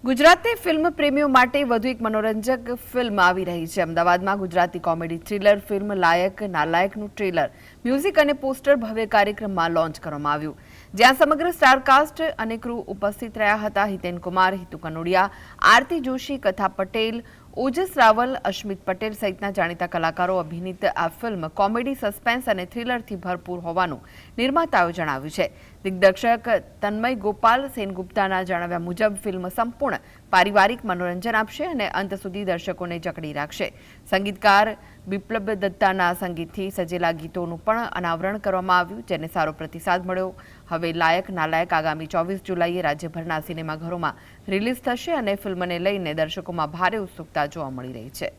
Gujarati film પ્રેમીઓ માટે વધુ એક મનોરંજક ફિલ્મ આવી રહી છે। અમદાવાદમાં ગુજરાતી કોમેડી થ્રિલર ફિલ્મ લાયક નાલાયકનું ટ્રેલર, મ્યુઝિક અને પોસ્ટર ભવ્ય કાર્યક્રમમાં લોન્ચ કરવામાં આવ્યું, જ્યાં સમગ્ર સ્ટારકાસ્ટ અને ક્રૂ ઉપસ્થિત રહ્યા હતા। હિતેન કુમાર, હિતુ કનોડિયા, આરતી જોશી, કથા પટેલ, ઓજસ રાવલ, અશ્મિત પટેલ સહિતના જાણીતા કલાકારો અભિનીત આ ફિલ્મ કોમેડી, સસ્પેન્સ અને થ્રિલરથી ભરપૂર હોવાનું નિર્માતાઓએ જણાવ્યું છે। દિગ્દર્શક તન્મય ગોપાલ સેનગુપ્તાના જણાવ્યા મુજબ ફિલ્મ સંપૂર્ણ પારિવારિક મનોરંજન આપશે અને અંત સુધી દર્શકોને જકડી રાખશે। સંગીતકાર બિપ્લબ દત્તાના સંગીતથી સજેલા ગીતોનું પણ અનાવરણ કરવામાં આવ્યું, જેને સારો પ્રતિસાદ મળ્યો। હવે લાયક નાલાયક આગામી 24 જુલાઈએ રાજ્યભરના સિનેમાઘરોમાં રિલીઝ થશે અને ફિલ્મને લઈને દર્શકોમાં ભારે ઉત્સુકતા જોવા મળી રહી છે।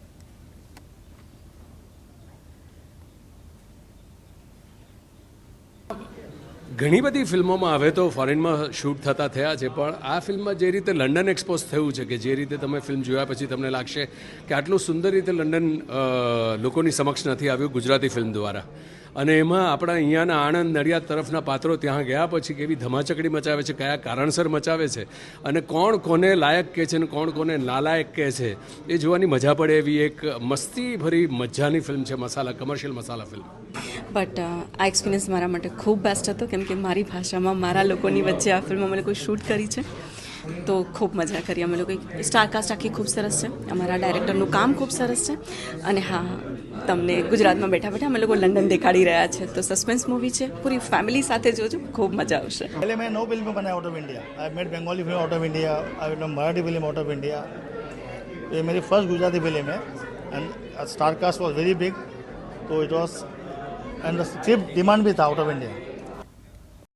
ઘણી બધી ફિલ્મોમાં હવે તો ફોરેનમાં શૂટ થયા છે, પણ આ ફિલ્મમાં જે રીતે લંડન એક્સપોઝ થયું છે કે જે રીતે તમે ફિલ્મ જોયા પછી તમને લાગશે કે આટલું સુંદર રીતે લંડન લોકોની સમક્ષ નથી આવ્યું ગુજરાતી ફિલ્મ દ્વારા। અને એમાં આપણા અહીંયાના આણંદ નડિયાદ તરફના પાત્રો ત્યાં ગયા પછી કેવી ધમાચકડી મચાવે છે, કયા કારણસર મચાવે છે અને કોણ કોને લાયક કહે છે અને કોણ કોને નાલાયક કહે છે એ જોવાની મજા પડે એવી એક મસ્તી ભરી મજાની ફિલ્મ છે, મસાલા કમર્શિયલ મસાલા ફિલ્મ। બટ આ એક્સપિરિયન્સ મારા માટે ખૂબ બેસ્ટ હતો, કેમ કે મારી ભાષામાં મારા લોકોની વચ્ચે આ ફિલ્મ અમે લોકોએ શૂટ કરી છે, તો ખૂબ મજા કરી। અમે લોકો સ્ટારકાસ્ટ આખી ખૂબ સરસ છે, અમારા ડાયરેક્ટરનું કામ ખૂબ સરસ છે અને હા, તમને ગુજરાતમાં બેઠા બેઠા અમે લોકો લંડન દેખાડી રહ્યા છે, તો સસ્પેન્સ મૂવી છે, પૂરી ફેમિલી સાથે જોજો, ખૂબ મજા આવશે। पहले मैं 9 फिल्में बनाया out of India. I made Bengali film out of India, I made Marathi film out of India. ये मेरी फर्स्ट गुजराती फिल्म है and star cast was very big, तो it was and script demand भी था आउट ऑफ इंडिया।